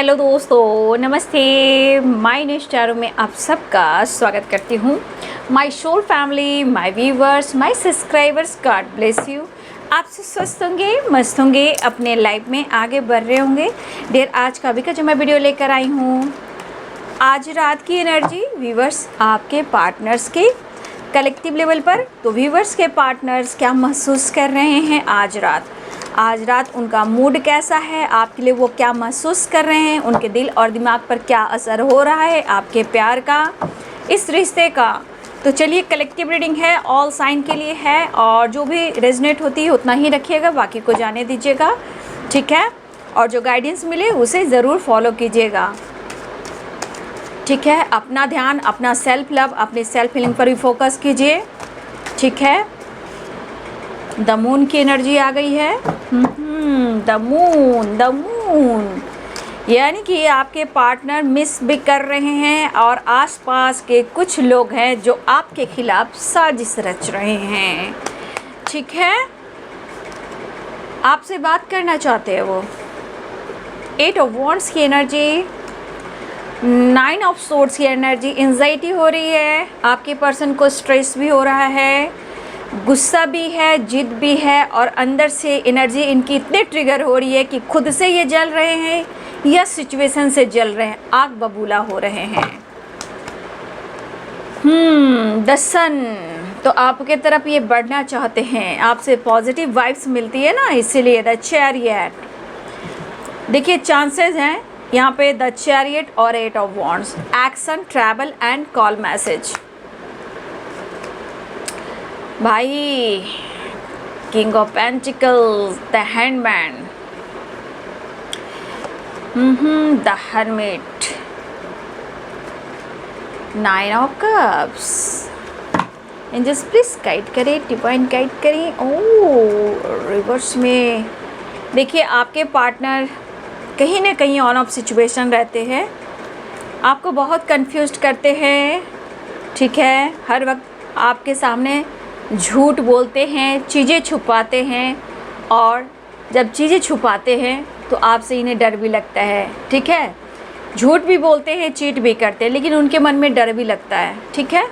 Hello दोस्तों, नमस्ते। My Instagram में आप सबका स्वागत करती हूँ। My soul family, my viewers, my subscribers, God bless you. आप सब स्वस्थ होंगे, मस्त होंगे, अपने लाइफ में आगे बढ़ रहे होंगे। डेयर आज का भी का जो मैं वीडियो लेकर आई हूँ, आज रात की एनर्जी व्यूवर्स आपके पार्टनर्स के कलेक्टिव लेवल पर। तो व्यूवर्स के पार्टनर्स क्या महसूस कर रहे हैं आज रात उनका मूड कैसा है आपके लिए, वो क्या महसूस कर रहे हैं, उनके दिल और दिमाग पर क्या असर हो रहा है आपके प्यार का, इस रिश्ते का। तो चलिए, कलेक्टिव रीडिंग है, ऑल साइन के लिए है, और जो भी रेजनेट होती है उतना ही रखिएगा, बाकी को जाने दीजिएगा, ठीक है। और जो गाइडेंस मिले उसे ज़रूर फॉलो कीजिएगा, ठीक है। अपना ध्यान, अपना सेल्फ लव, अपनी सेल्फ हीलिंग पर भी फोकस कीजिए, ठीक है। द मून की एनर्जी आ गई है। द मून यानी कि आपके पार्टनर मिस भी कर रहे हैं, और आसपास के कुछ लोग हैं जो आपके खिलाफ साजिश रच रहे हैं, ठीक है। आपसे बात करना चाहते हैं वो। 8 ऑफ वॉन्ड्स की एनर्जी, 9 ऑफ सोर्ड्स की एनर्जी। एंजाइटी हो रही है, आपके पर्सन को स्ट्रेस भी हो रहा है, गुस्सा भी है, जिद भी है, और अंदर से एनर्जी इनकी इतने ट्रिगर हो रही है कि खुद से ये जल रहे हैं या सिचुएशन से जल रहे हैं, आग बबूला हो रहे हैं। द सन, तो आपके तरफ ये बढ़ना चाहते हैं, आपसे पॉजिटिव वाइब्स मिलती है ना, इसीलिए द चैरियट। देखिए चांसेस हैं यहाँ पे द चैरियट और 8 of wands. Action, travel and call message. भाई king of pentacles, the hanged man, the hermit, 9 of cups. Angels please guide करें, डिवाइन गाइड करें। ओह, रिवर्स में देखिए आपके पार्टनर कहीं ना कहीं ऑन ऑफ सिचुएशन रहते हैं, आपको बहुत कंफ्यूज करते हैं, ठीक है। हर वक्त आपके सामने झूठ बोलते हैं, चीज़ें छुपाते हैं, और जब चीज़ें छुपाते हैं तो आपसे इन्हें डर भी लगता है, ठीक है। झूठ भी बोलते हैं, चीट भी करते हैं, लेकिन उनके मन में डर भी लगता है, ठीक है।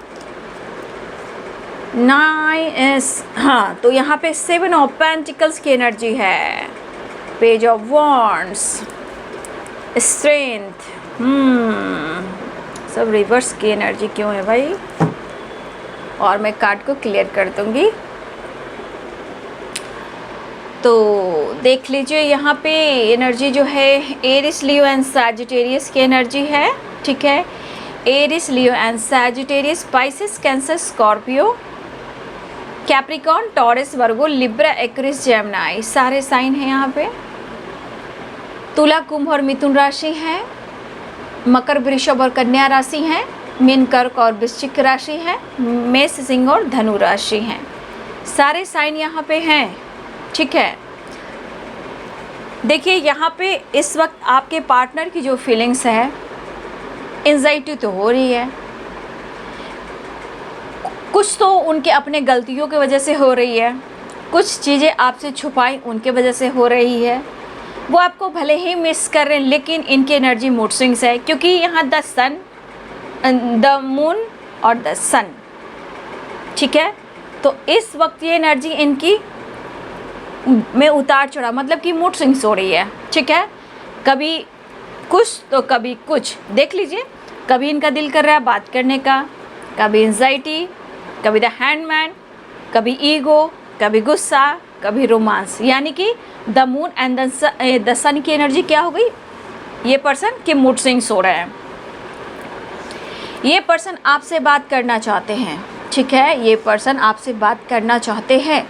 हाँ, तो यहाँ पे 7 ऑफ पेंटिकल्स की एनर्जी है, पेज ऑफ वॉन्ड्स, स्ट्रेंथ। सब रिवर्स की एनर्जी क्यों है भाई, और मैं कार्ड को क्लियर कर दूंगी। तो देख लीजिए यहाँ पे एनर्जी जो है एरिस, लियो एंड सैजिटेरियस की एनर्जी है, ठीक है। Aries, Leo and Sagittarius, Pisces, Cancer, Scorpio, Capricorn, Taurus, Virgo, Libra, Aquarius, Gemini, सारे साइन हैं यहाँ पे। तुला, कुंभ और मिथुन राशि हैं, मकर, वृषभ और कन्या राशि हैं, मीन, कर्क और वृश्चिक राशि है, मेष, सिंह और धनु राशि हैं। सारे साइन यहाँ पे हैं, ठीक है। देखिए यहाँ पे इस वक्त आपके पार्टनर की जो फीलिंग्स है, एंजाइटी तो हो रही है, कुछ तो उनके अपने गलतियों की वजह से हो रही है, कुछ चीज़ें आपसे छुपाई उनके वजह से हो रही है। वो आपको भले ही मिस कर रहे हैं, लेकिन इनकी एनर्जी मूड स्विंग्स है, क्योंकि यहाँ द सन, द मून और द सन, ठीक है। तो इस वक्त ये एनर्जी इनकी में उतार चढ़ा, मतलब कि मूड स्विंग्स हो रही है, ठीक है। कभी कुछ तो कभी कुछ, देख लीजिए, कभी इनका दिल कर रहा है बात करने का, कभी एंजाइटी, कभी द हैंडमैन, कभी ईगो, कभी गुस्सा, कभी रोमांस। यानी कि द मून एंड द सन की एनर्जी क्या हो गई, ये पर्सन के मूड स्विंग्स हो रहे हैं। ये पर्सन आपसे बात करना चाहते हैं, ठीक है। ये पर्सन आपसे बात करना चाहते हैं,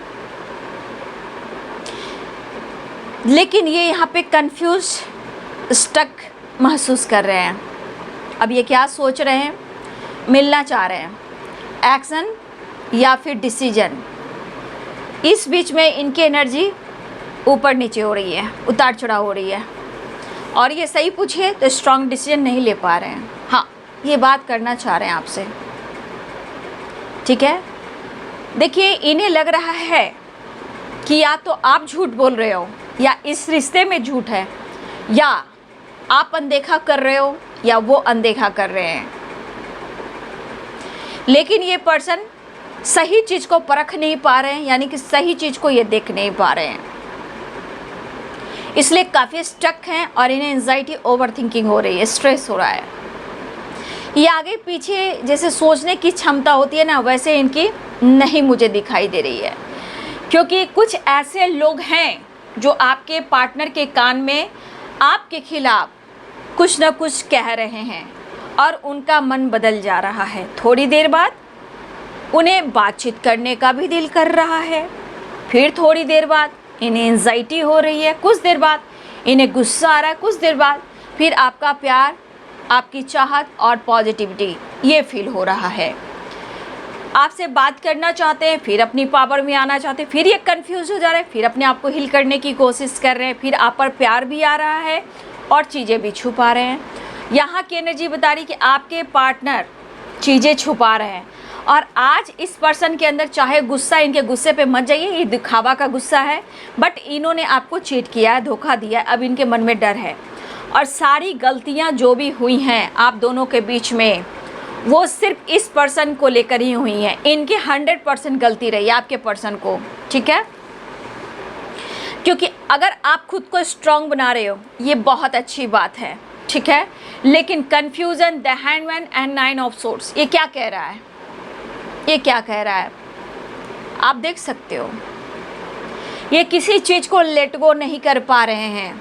लेकिन ये यहाँ पे कंफ्यूज, स्टक महसूस कर रहे हैं। अब ये क्या सोच रहे हैं, मिलना चाह रहे हैं, एक्शन या फिर डिसीजन, इस बीच में इनकी एनर्जी ऊपर नीचे हो रही है, उतार चढ़ाव हो रही है। और ये सही पूछिए तो स्ट्रॉन्ग डिसीजन नहीं ले पा रहे हैं। हाँ, ये बात करना चाह रहे हैं आपसे, ठीक है। देखिए इन्हें लग रहा है कि या तो आप झूठ बोल रहे हो, या इस रिश्ते में झूठ है, या आप अनदेखा कर रहे हो या वो अनदेखा कर रहे हैं। लेकिन ये पर्सन सही चीज़ को परख नहीं पा रहे हैं, यानी कि सही चीज़ को ये देख नहीं पा रहे हैं, इसलिए काफ़ी स्टक हैं और इन्हें एंजाइटी, ओवर थिंकिंग हो रही है, स्ट्रेस हो रहा है। ये आगे पीछे जैसे सोचने की क्षमता होती है ना, वैसे इनकी नहीं मुझे दिखाई दे रही है, क्योंकि कुछ ऐसे लोग हैं जो आपके पार्टनर के कान में आपके खिलाफ कुछ ना कुछ कह रहे हैं और उनका मन बदल जा रहा है। थोड़ी देर बाद उन्हें बातचीत करने का भी दिल कर रहा है, फिर थोड़ी देर बाद इन्हें एंजाइटी हो रही है, कुछ देर बाद इन्हें गुस्सा आ रहा है, कुछ देर बाद फिर आपका प्यार, आपकी चाहत और पॉजिटिविटी ये फील हो रहा है। आपसे बात करना चाहते हैं, फिर अपनी पावर में आना चाहते हैं, फिर ये कंफ्यूज हो जा रहे हैं, फिर अपने आप को हील करने की कोशिश कर रहे हैं, फिर आप पर प्यार भी आ रहा है और चीज़ें भी छुपा रहे हैं। यहाँ की एनर्जी बता रही कि आपके पार्टनर चीज़ें छुपा रहे हैं और आज इस पर्सन के अंदर चाहे गुस्सा, इनके गुस्से पे मत जाइए, ये दिखावा का गुस्सा है, बट इन्होंने आपको चीट किया है, धोखा दिया है, अब इनके मन में डर है और सारी गलतियाँ जो भी हुई हैं आप दोनों के बीच में वो सिर्फ इस पर्सन को लेकर ही हुई हैं। इनकी 100% गलती रही है आपके पर्सन को, ठीक है, क्योंकि अगर आप खुद को स्ट्रांग बना रहे हो ये बहुत अच्छी बात है, ठीक है, लेकिन confusion, the handman and 9 of swords ये क्या कह रहा है, ये क्या कह रहा है आप देख सकते हो। ये किसी चीज़ को लेट गो नहीं कर पा रहे हैं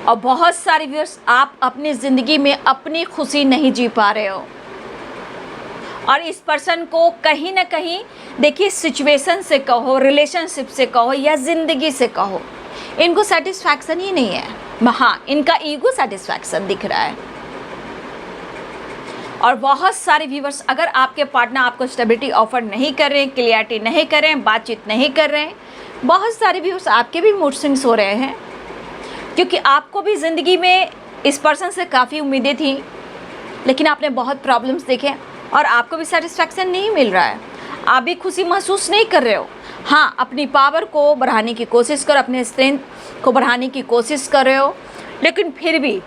और बहुत सारे व्यूअर्स आप अपनी ज़िंदगी में अपनी खुशी नहीं जी पा रहे हो और इस पर्सन को कहीं ना कहीं देखिए, सिचुएशन से कहो, रिलेशनशिप से कहो या ज़िंदगी से कहो, इनको सेटिस्फैक्शन ही नहीं है। हाँ, इनका ईगो सेटिस्फैक्शन दिख रहा है। और बहुत सारे व्यूअर्स अगर आपके पार्टनर आपको स्टेबिलिटी ऑफर नहीं कर रहे हैं, क्लियरिटी नहीं कर रहे हैं, बातचीत नहीं कर रहे हैं, बहुत सारे व्यूअर्स आपके भी मूड स्विंग्स हो रहे हैं, क्योंकि आपको भी ज़िंदगी में इस पर्सन से काफ़ी उम्मीदें थी, लेकिन आपने बहुत प्रॉब्लम्स देखे और आपको भी सेटिस्फैक्शन नहीं मिल रहा है, आप भी खुशी महसूस नहीं कर रहे हो। हाँ, अपनी पावर को बढ़ाने की कोशिश करो, अपने स्ट्रेंथ को बढ़ाने की कोशिश कर रहे हो, लेकिन फिर भी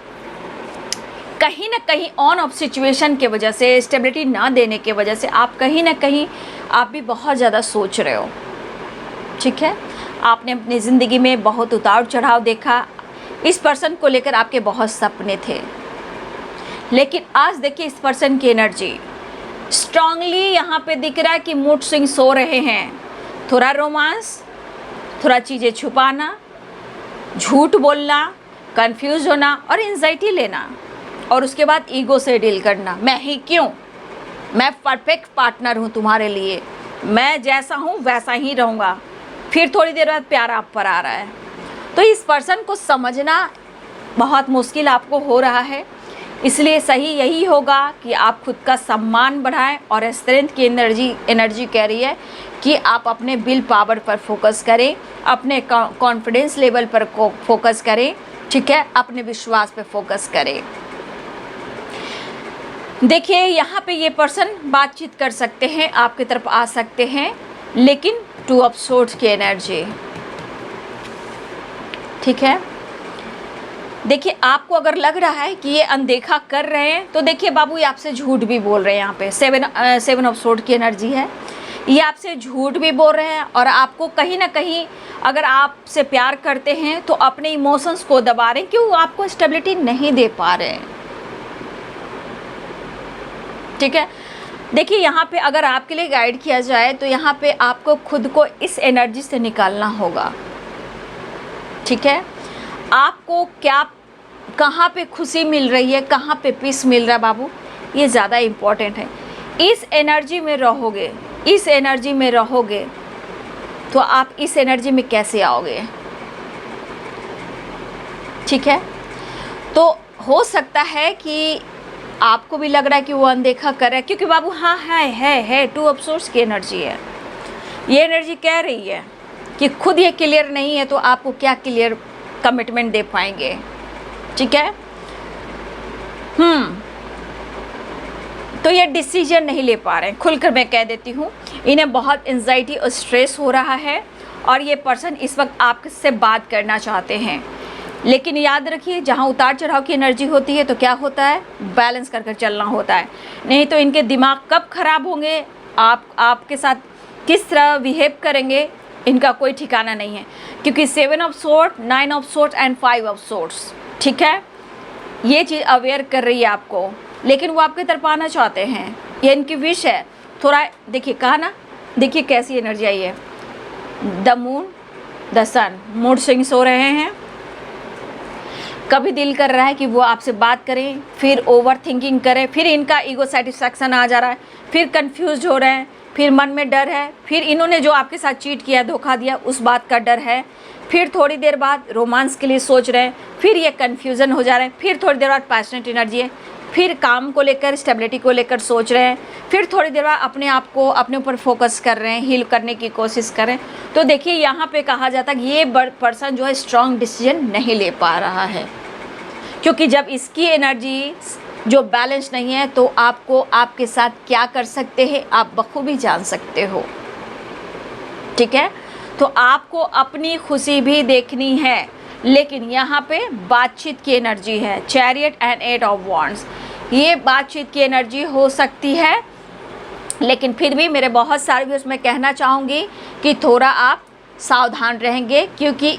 कहीं ना कहीं ऑन ऑफ सिचुएशन के वजह से, स्टेबिलिटी ना देने के वजह से आप कहीं ना कहीं आप भी बहुत ज़्यादा सोच रहे हो, ठीक है। आपने अपनी ज़िंदगी में बहुत उतार चढ़ाव देखा, इस पर्सन को लेकर आपके बहुत सपने थे, लेकिन आज देखिए इस पर्सन की एनर्जी स्ट्रांगली यहाँ पे दिख रहा है कि मूड स्विंग्स हो रहे हैं। थोड़ा रोमांस, थोड़ा चीज़ें छुपाना, झूठ बोलना, कंफ्यूज होना और एंजाइटी लेना और उसके बाद ईगो से डील करना। मैं ही क्यों, मैं परफेक्ट पार्टनर हूँ तुम्हारे लिए, मैं जैसा हूँ वैसा ही रहूँगा, फिर थोड़ी देर बाद प्यार आप पर आ रहा है। तो इस पर्सन को समझना बहुत मुश्किल आपको हो रहा है, इसलिए सही यही होगा कि आप खुद का सम्मान बढ़ाएं और स्ट्रेंथ की एनर्जी कह रही है कि आप अपने विल पावर पर फोकस करें, अपने कॉन्फिडेंस लेवल पर फोकस करें, ठीक है, अपने विश्वास पर फोकस करें। देखिए यहाँ पे ये पर्सन बातचीत कर सकते हैं, आपकी तरफ आ सकते हैं, लेकिन 2 ऑफ सोर्ड्स की एनर्जी, ठीक है। देखिए आपको अगर लग रहा है कि ये अनदेखा कर रहे हैं तो देखिए बाबू ये आपसे झूठ भी बोल रहे हैं। यहाँ पे 7 ऑफ सोर्ड की एनर्जी है, ये आपसे झूठ भी बोल रहे हैं और आपको कहीं ना कहीं अगर आपसे प्यार करते हैं तो अपने इमोशंस को दबा रहे हैं, क्यों आपको स्टेबिलिटी नहीं दे पा रहे हैं, ठीक है। देखिए यहाँ पे अगर आपके लिए गाइड किया जाए तो यहाँ पे आपको खुद को इस एनर्जी से निकालना होगा, ठीक है। आपको क्या, कहाँ पे खुशी मिल रही है, कहाँ पे पीस मिल रहा है बाबू, ये ज़्यादा इम्पॉर्टेंट है। इस एनर्जी में रहोगे, इस एनर्जी में रहोगे तो आप इस एनर्जी में कैसे आओगे, ठीक है। तो हो सकता है कि आपको भी लग रहा है कि वो अनदेखा कर रहा है, क्योंकि बाबू हाँ है 2 ऑफ सोर्ड्स की एनर्जी है। ये एनर्जी कह रही है कि खुद ये क्लियर नहीं है तो आपको क्या क्लियर कमिटमेंट दे पाएंगे, ठीक है। तो ये डिसीजन नहीं ले पा रहे हैं, खुलकर मैं कह देती हूँ, इन्हें बहुत एंजाइटी और स्ट्रेस हो रहा है और ये पर्सन इस वक्त आपसे बात करना चाहते हैं। लेकिन याद रखिए, जहाँ उतार चढ़ाव की एनर्जी होती है तो क्या होता है, बैलेंस कर कर चलना होता है, नहीं तो इनके दिमाग कब ख़राब होंगे, आपके साथ किस तरह बिहेव करेंगे, इनका कोई ठिकाना नहीं है। क्योंकि 7 of sword, 9 of sword and 5 of swords, ठीक है, ये चीज़ अवेयर कर रही है आपको, लेकिन वो आपकी तरफ आना चाहते हैं, ये इनकी विश है। थोड़ा देखिए, कहा ना, देखिए कैसी एनर्जी आई है, the moon, the sun, mood swings हो रहे हैं। कभी दिल कर रहा है कि वो आपसे बात करें, फिर ओवर थिंकिंग करें, फिर इनका ईगो सेटिस्फैक्शन आ जा रहा है, फिर कंफ्यूज हो रहे हैं, फिर मन में डर है, फिर इन्होंने जो आपके साथ चीट किया, धोखा दिया, उस बात का डर है, फिर थोड़ी देर बाद रोमांस के लिए सोच रहे हैं, फिर ये कन्फ्यूज़न हो जा रहे हैं, फिर थोड़ी देर बाद पैशनेट एनर्जी है, फिर काम को लेकर, स्टेबिलिटी को लेकर सोच रहे हैं, फिर थोड़ी देर बाद अपने आप को अपने ऊपर फोकस कर रहे हैं, हील करने की कोशिश कर रहे हैं। तो देखिए यहाँ पे कहा जाता है कि ये पर्सन जो है स्ट्रॉन्ग डिसीजन नहीं ले पा रहा है, क्योंकि जब इसकी एनर्जी जो बैलेंस नहीं है तो आपको आपके साथ क्या कर सकते हैं आप बखूबी जान सकते हो, ठीक है। तो आपको अपनी खुशी भी देखनी है, लेकिन यहाँ पे बातचीत की एनर्जी है, चैरियट एंड 8 ऑफ वॉन्ड्स, ये बातचीत की एनर्जी हो सकती है। लेकिन फिर भी मेरे बहुत सारे व्यूअर्स मैं कहना चाहूँगी कि थोड़ा आप सावधान रहेंगे, क्योंकि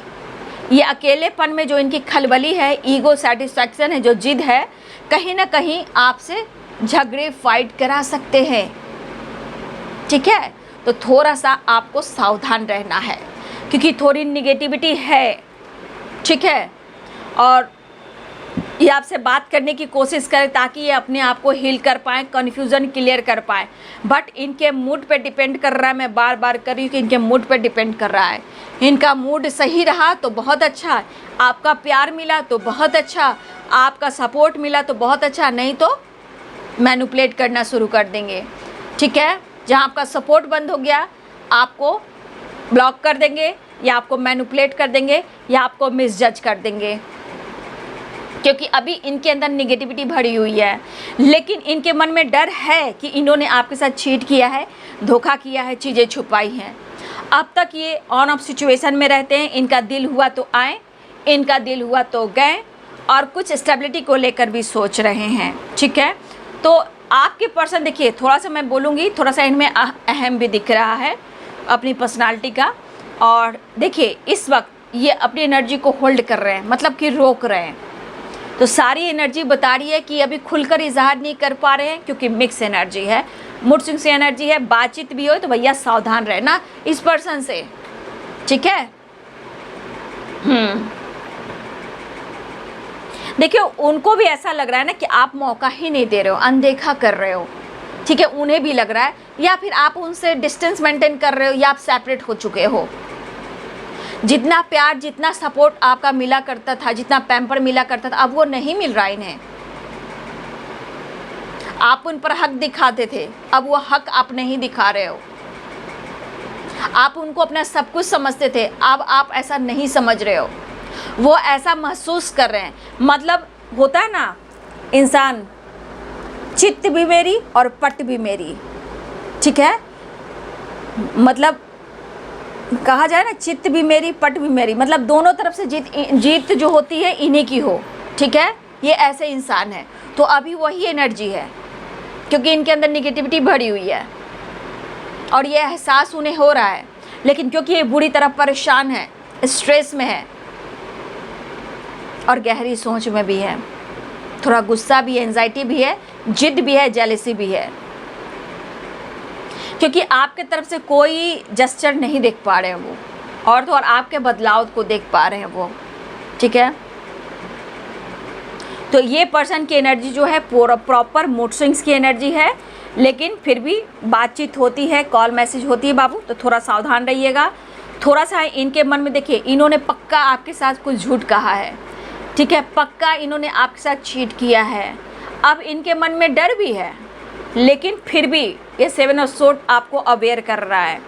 ये अकेलेपन में जो इनकी खलबली है, ईगो सेटिस्फैक्शन है, जो जिद है, कहीं ना कहीं आपसे झगड़े फाइट करा सकते हैं, ठीक है। तो थोड़ा सा आपको सावधान रहना है, क्योंकि थोड़ी निगेटिविटी है, ठीक है। और ये आपसे बात करने की कोशिश करें ताकि ये अपने आप को हील कर पाएँ, कन्फ्यूज़न क्लियर कर पाएँ, बट इनके मूड पे डिपेंड कर रहा है। मैं बार बार कर रही हूँ कि इनके मूड पे डिपेंड कर रहा है। इनका मूड सही रहा तो बहुत अच्छा, आपका प्यार मिला तो बहुत अच्छा, आपका सपोर्ट मिला तो बहुत अच्छा, नहीं तो मैनिपुलेट करना शुरू कर देंगे, ठीक है। जहाँ आपका सपोर्ट बंद हो गया, आपको ब्लॉक कर देंगे, या आपको मैनिपुलेट कर देंगे, या आपको मिसजज कर देंगे, क्योंकि अभी इनके अंदर निगेटिविटी भरी हुई है। लेकिन इनके मन में डर है कि इन्होंने आपके साथ चीट किया है, धोखा किया है, चीज़ें छुपाई हैं। अब तक ये ऑन ऑफ सिचुएशन में रहते हैं, इनका दिल हुआ तो आए, इनका दिल हुआ तो गए, और कुछ स्टेबिलिटी को लेकर भी सोच रहे हैं, ठीक है। तो आपके पर्सन देखिए, थोड़ा सा मैं बोलूँगी, थोड़ा सा इनमें अहम भी दिख रहा है अपनी पर्सनालिटी का। और देखिए इस वक्त ये अपनी एनर्जी को होल्ड कर रहे हैं, मतलब कि रोक रहे हैं। तो सारी एनर्जी बता रही है कि अभी खुलकर इजहार नहीं कर पा रहे हैं, क्योंकि मिक्स एनर्जी है, मूड स्विंग से एनर्जी है। बातचीत भी हो तो भैया सावधान रहना इस पर्सन से, ठीक है। देखिए उनको भी ऐसा लग रहा है ना कि आप मौका ही नहीं दे रहे हो, अनदेखा कर रहे हो, ठीक है, उन्हें भी लग रहा है, या फिर आप उनसे डिस्टेंस मेंटेन कर रहे हो, या आप सेपरेट हो चुके हो। जितना प्यार, जितना सपोर्ट आपका मिला करता था, जितना पैम्पर मिला करता था, अब वो नहीं मिल रहा इन्हें। आप उन पर हक दिखाते थे, अब वो हक आप नहीं दिखा रहे हो। आप उनको अपना सब कुछ समझते थे, अब आप ऐसा नहीं समझ रहे हो। वो ऐसा महसूस कर रहे हैं, मतलब होता है ना, इंसान चित्त भी मेरी और पट भी मेरी, ठीक है, मतलब कहा जाए ना, चित्त भी मेरी पट भी मेरी, मतलब दोनों तरफ से जीत जो होती है इन्हीं की हो, ठीक है। ये ऐसे इंसान है। तो अभी वही एनर्जी है, क्योंकि इनके अंदर निगेटिविटी भरी हुई है और ये एहसास उन्हें हो रहा है, लेकिन क्योंकि ये बुरी तरह परेशान है, स्ट्रेस में है और गहरी सोच में भी है, थोड़ा गुस्सा भी है, एंजाइटी भी है, जिद भी है, जेलसी भी है, क्योंकि आपके तरफ से कोई जेस्चर नहीं देख पा रहे हैं वो, और तो और आपके बदलाव को देख पा रहे हैं वो, ठीक है। तो ये पर्सन की एनर्जी जो है प्रॉपर मूड स्विंग्स की एनर्जी है, लेकिन फिर भी बातचीत होती है, कॉल मैसेज होती है बाबू, तो थोड़ा सावधान रहिएगा। थोड़ा सा इनके मन में देखिए, इन्होंने पक्का आपके साथ कुछ झूठ कहा है, ठीक है, पक्का इन्होंने आपके साथ चीट किया है। अब इनके मन में डर भी है, लेकिन फिर भी ये 7 ऑफ सोर्ड आपको अवेयर कर रहा है,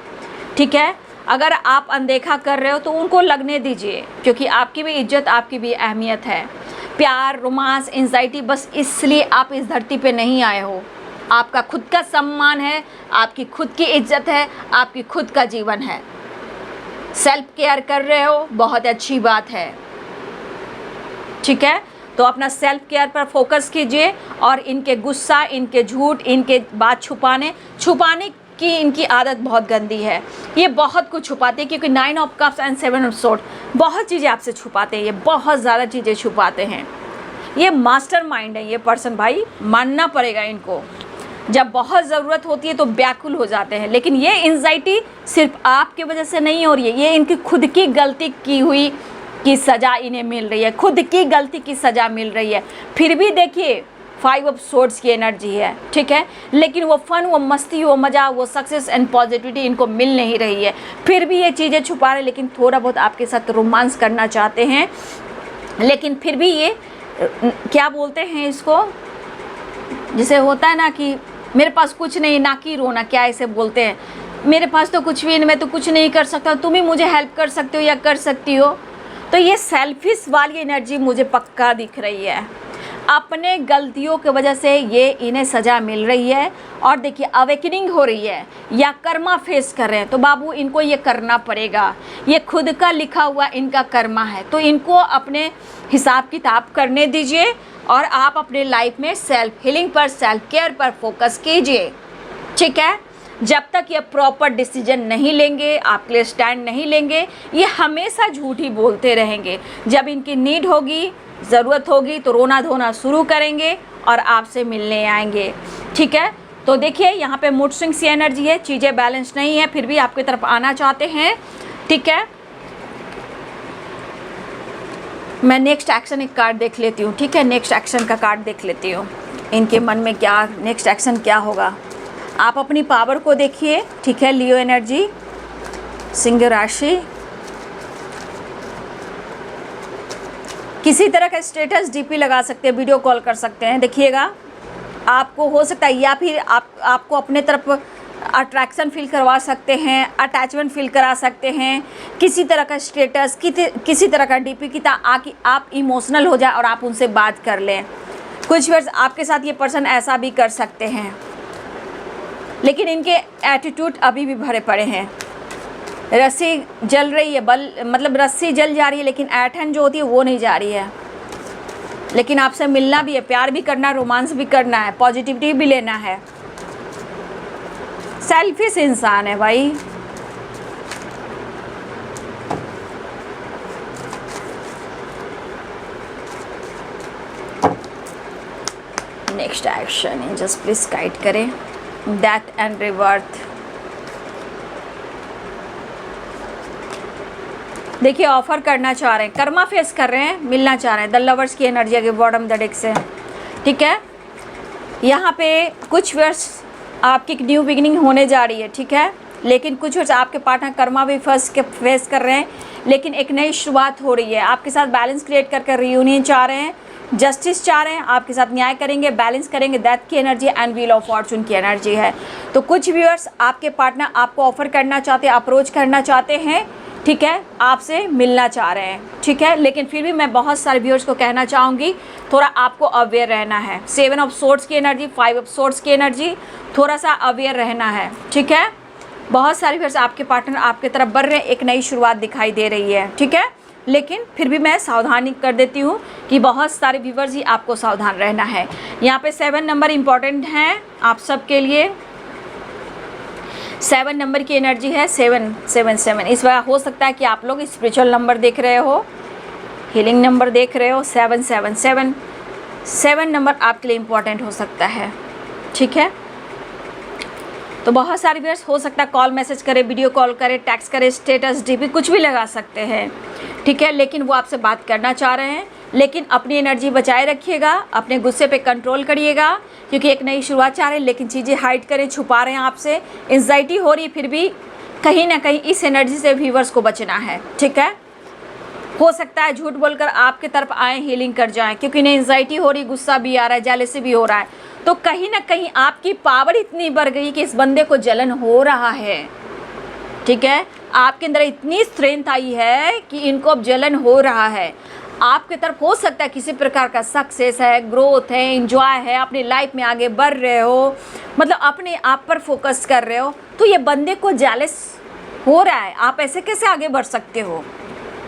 ठीक है। अगर आप अनदेखा कर रहे हो तो उनको लगने दीजिए, क्योंकि आपकी भी इज्जत, आपकी भी अहमियत है। प्यार, रोमांस, एंजाइटी, बस इसलिए आप इस धरती पे नहीं आए हो। आपका खुद का सम्मान है, आपकी खुद की इज्जत है, आपकी खुद का जीवन है। सेल्फ केयर कर रहे हो, बहुत अच्छी बात है, ठीक है। तो अपना सेल्फ केयर पर फोकस कीजिए और इनके गुस्सा, इनके झूठ, इनके बात छुपाने की इनकी आदत बहुत गंदी है। ये बहुत कुछ छुपाते हैं, क्योंकि 9 of cups and 7 of sword बहुत चीज़ें आपसे छुपाते हैं, ये बहुत ज़्यादा चीज़ें छुपाते हैं। ये मास्टरमाइंड है ये पर्सन भाई, मानना पड़ेगा इनको। जब बहुत ज़रूरत होती है तो व्याकुल हो जाते हैं, लेकिन ये एंजाइटी सिर्फ आपकी वजह से नहीं हो रही है, ये इनकी खुद की गलती की हुई की सज़ा इन्हें मिल रही है, खुद की गलती की सज़ा मिल रही है। फिर भी देखिए 5 ऑफ सोर्ड्स की एनर्जी है, ठीक है, लेकिन वो फन, वो मस्ती, वो मज़ा, वो सक्सेस एंड पॉजिटिविटी इनको मिल नहीं रही है। फिर भी ये चीज़ें छुपा रहे, लेकिन थोड़ा बहुत आपके साथ रोमांस करना चाहते हैं, लेकिन फिर भी ये क्या बोलते हैं इसको, जैसे होता है ना कि मेरे पास कुछ नहीं, ना कि रोना, क्या ऐसे बोलते हैं, मेरे पास तो कुछ भी नहीं, मैं तो कुछ नहीं कर सकता, तुम ही मुझे हेल्प कर सकते हो या कर सकती हो। तो ये सेल्फिश वाली एनर्जी मुझे पक्का दिख रही है। अपने गलतियों की वजह से ये इन्हें सज़ा मिल रही है, और देखिए अवेकनिंग हो रही है या कर्मा फेस कर रहे हैं, तो बाबू इनको ये करना पड़ेगा, ये खुद का लिखा हुआ इनका कर्मा है। तो इनको अपने हिसाब किताब करने दीजिए और आप अपने लाइफ में सेल्फ हीलिंग पर, सेल्फ केयर पर फोकस कीजिए, ठीक है। जब तक ये प्रॉपर डिसीजन नहीं लेंगे, आपके लिए स्टैंड नहीं लेंगे, ये हमेशा झूठ ही बोलते रहेंगे। जब इनकी नीड होगी, ज़रूरत होगी, तो रोना धोना शुरू करेंगे और आपसे मिलने आएंगे, ठीक है। तो देखिए यहाँ पे मूड स्विंग्स की एनर्जी है, चीज़ें बैलेंस नहीं है, फिर भी आपकी तरफ आना चाहते हैं, ठीक है। मैं नेक्स्ट एक्शन एक कार्ड देख लेती हूँ, ठीक है, नेक्स्ट एक्शन का कार्ड देख लेती हूँ, इनके मन में क्या नेक्स्ट एक्शन क्या होगा। आप अपनी पावर को देखिए, ठीक है। लियो एनर्जी, सिंह राशि, किसी तरह का स्टेटस डीपी लगा सकते हैं, वीडियो कॉल कर सकते हैं, देखिएगा आपको हो सकता है, या फिर आपको अपने तरफ अट्रैक्शन फील करवा सकते हैं, अटैचमेंट फील करा सकते हैं, किसी तरह का स्टेटस, किसी तरह का डीपी की आकि आप इमोशनल हो जाए और आप उनसे बात कर लें। कुछ वर्ष आपके साथ ये पर्सन ऐसा भी कर सकते हैं, लेकिन इनके एटीट्यूड अभी भी भरे पड़े हैं। रस्सी जल रही है, मतलब रस्सी जल जा रही है, लेकिन ऐठन जो होती है वो नहीं जा रही है। लेकिन आपसे मिलना भी है, प्यार भी करना है, रोमांस भी करना है, पॉजिटिविटी भी लेना है। सेल्फिश इंसान है भाई। Next action just please guide करें। डेथ एंड रिबर्थ, देखिए ऑफर करना चाह रहे हैं, कर्मा फेस कर रहे हैं, मिलना चाह रहे हैं। द लवर्स की एनर्जी आगे बॉटम द डेक से, ठीक है। यहाँ पे कुछ वर्ष आपकी एक न्यू बिगिनिंग होने जा रही है, ठीक है, लेकिन कुछ वर्ष आपके पार्टनर कर्मा भी फेस कर रहे हैं, लेकिन एक नई शुरुआत हो रही है। आपके साथ बैलेंस क्रिएट करके रियूनियन चाह रहे हैं, जस्टिस चाह रहे हैं, आपके साथ न्याय करेंगे, बैलेंस करेंगे। डेथ की energy and wheel of Fortune की एनर्जी है। तो कुछ व्यूअर्स आपके पार्टनर आपको ऑफर करना चाहते हैं, अप्रोच करना चाहते हैं, ठीक है, आपसे मिलना चाह रहे हैं, ठीक है। लेकिन फिर भी मैं बहुत सारे व्यूअर्स को कहना चाहूँगी, थोड़ा आपको अवेयर रहना है। 7 ऑफ सोर्ड्स की एनर्जी, 5 ऑफ सोर्ड्स की एनर्जी, थोड़ा सा अवेयर रहना है, ठीक है। बहुत सारे व्यूअर्स आपके पार्टनर आपके तरफ बढ़ रहे हैं, एक नई शुरुआत दिखाई दे रही है, ठीक है। लेकिन फिर भी मैं सावधानी कर देती हूँ कि बहुत सारे व्यूअर्स ही आपको सावधान रहना है। यहाँ पे 7 नंबर इम्पॉर्टेंट हैं आप सबके लिए। 7 नंबर की एनर्जी है, 777। इस बार हो सकता है कि आप लोग स्पिरिचुअल नंबर देख रहे हो, हीलिंग नंबर देख रहे हो। 777 7 नंबर आपके लिए इम्पॉर्टेंट हो सकता है, ठीक है। तो बहुत सारे व्यूअर्स हो सकता है कॉल मैसेज करे, वीडियो कॉल करे, टेक्स्ट करे, स्टेटस डीपी कुछ भी लगा सकते हैं, ठीक है। लेकिन वो आपसे बात करना चाह रहे हैं, लेकिन अपनी एनर्जी बचाए रखिएगा, अपने गुस्से पे कंट्रोल करिएगा, क्योंकि एक नई शुरुआत चाह रहे हैं, लेकिन चीज़ें हाइड करें, छुपा रहे हैं आपसे, एंजाइटी हो रही है, फिर भी कहीं ना कहीं इस एनर्जी से व्यूअर्स को बचना है, ठीक है। हो सकता है झूठ बोलकर आपके तरफ आए, हीलिंग कर जाएं, क्योंकि इन्हें एंजाइटी हो रही, गुस्सा भी आ रहा है, जेलसी भी हो रहा है। तो कहीं ना कहीं आपकी पावर इतनी बढ़ गई कि इस बंदे को जलन हो रहा है, ठीक है। आपके अंदर इतनी स्ट्रेंथ आई है कि इनको अब जलन हो रहा है। आपके तरफ हो सकता है किसी प्रकार का सक्सेस है, ग्रोथ है, एंजॉय है, अपनी लाइफ में आगे बढ़ रहे हो, मतलब अपने आप पर फोकस कर रहे हो। तो ये बंदे को जेलस हो रहा है, आप ऐसे कैसे आगे बढ़ सकते हो?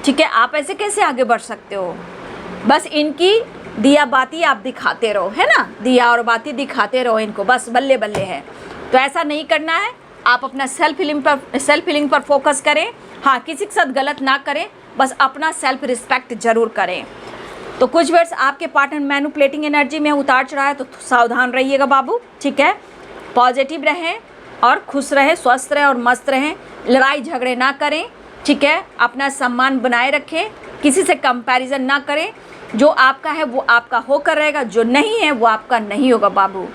ठीक है, आप ऐसे कैसे आगे बढ़ सकते हो? बस इनकी दिया बाती आप दिखाते रहो, है ना, दिया और बाती दिखाते रहो इनको, बस बल्ले बल्ले है। तो ऐसा नहीं करना है, आप अपना सेल्फ हीलिंग पर फोकस करें। हाँ, किसी के साथ गलत ना करें, बस अपना सेल्फ रिस्पेक्ट जरूर करें। तो कुछ वर्ड्स आपके पार्टनर मैनिपुलेटिंग एनर्जी में उतार चढ़ा है, तो सावधान रहिएगा बाबू। ठीक है, पॉजिटिव रहें और खुश रहें, स्वस्थ रहें और मस्त रहें, लड़ाई झगड़े ना करें। ठीक है, अपना सम्मान बनाए रखें, किसी से कंपैरिजन ना करें। जो आपका है वो आपका होकर रहेगा, जो नहीं है वो आपका नहीं होगा बाबू।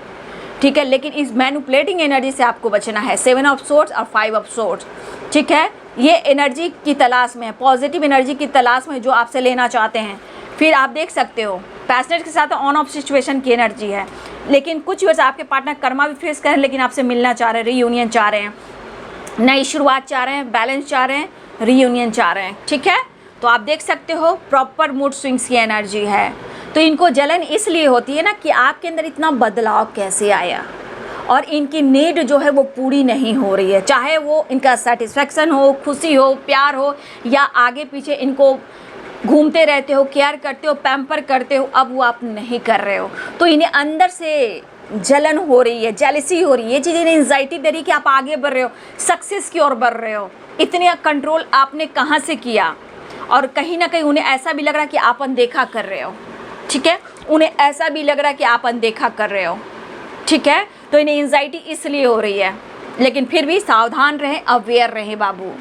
ठीक है, लेकिन इस मैनिपुलेटिंग एनर्जी से आपको बचना है। 7 ऑफ सोर्ड्स और 5 ऑफ सोर्ड्स। ठीक है, ये एनर्जी की तलाश में है, पॉजिटिव एनर्जी की तलाश में जो आपसे लेना चाहते हैं। फिर आप देख सकते हो पैशनेट के साथ ऑन ऑफ सिचुएशन की एनर्जी है, लेकिन कुछ वर्ष आपके पार्टनर कर्मा भी फेस करें, लेकिन आपसे मिलना चाह रहे हैं, रीयूनियन चाह रहे हैं, नई शुरुआत चाह रहे हैं, बैलेंस चाह रहे हैं, रीयूनियन चाह रहे हैं। ठीक है, तो आप देख सकते हो प्रॉपर मूड स्विंग्स की एनर्जी है। तो इनको जलन इसलिए होती है ना कि आपके अंदर इतना बदलाव कैसे आया, और इनकी नीड जो है वो पूरी नहीं हो रही है, चाहे वो इनका सेटिस्फेक्शन हो, खुशी हो, प्यार हो, या आगे पीछे इनको घूमते रहते हो, केयर करते हो, पैम्पर करते हो, अब वो आप नहीं कर रहे हो। तो इन्हें अंदर से जलन हो रही है, जेलसी हो रही है, ये चीज़ इन्हें एंजाइटी दे रही है कि आप आगे बढ़ रहे हो, सक्सेस की ओर बढ़ रहे हो। इतने कंट्रोल आपने कहाँ से किया? और कहीं ना कहीं उन्हें ऐसा भी लग रहा है कि आप अनदेखा कर रहे हो। ठीक है, उन्हें ऐसा भी लग रहा है कि आप अनदेखा कर रहे हो। ठीक है, तो इन्हें एंजाइटी इसलिए हो रही है, लेकिन फिर भी सावधान रहें, अवेयर रहें बाबू।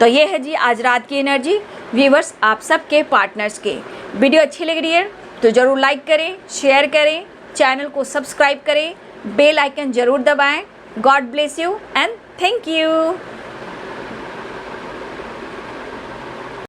तो ये है जी आज रात की एनर्जी व्यूवर्स आप सबके पार्टनर्स के। वीडियो अच्छी लग रही है तो ज़रूर लाइक करें, शेयर करें, चैनल को सब्सक्राइब करें, बेल आइकन ज़रूर दबाएं। God bless you and thank you.